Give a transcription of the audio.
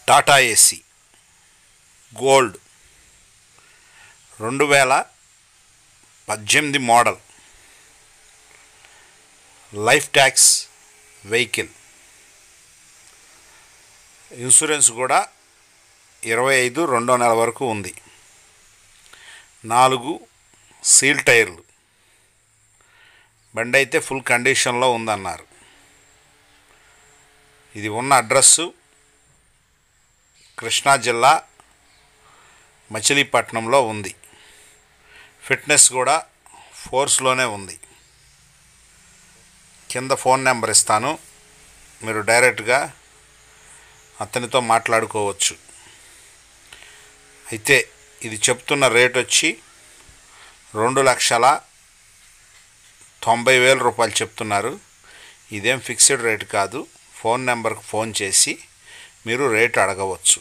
Tata AC gold 2018 model life tax vehicle. Insurance కూడా 25/2 వరకు ఉంది. 4 సీల్ టైర్లు. బండి అయితే ఫుల్ కండిషన్లో ఉందన్నారు. ఇది ఉన్న అడ్రస్సు కృష్ణా జిల్లా మచిలీపట్నంలో ఉంది. ఫిట్నెస్ కూడా ఫోర్స్లోనే ఉంది. కింద ఫోన్ నెంబర్ ఇస్తాను, మీరు డైరెక్ట్గా అతనితో మాట్లాడుకోవచ్చు. అయితే ఇది చెప్తున్న రేట్ వచ్చి 2,90,000 రూపాయలు చెప్తున్నారు. ఇదేం ఫిక్స్డ్ రేట్ కాదు. ఫోన్ నెంబర్కి ఫోన్ చేసి మీరు రేటు అడగవచ్చు.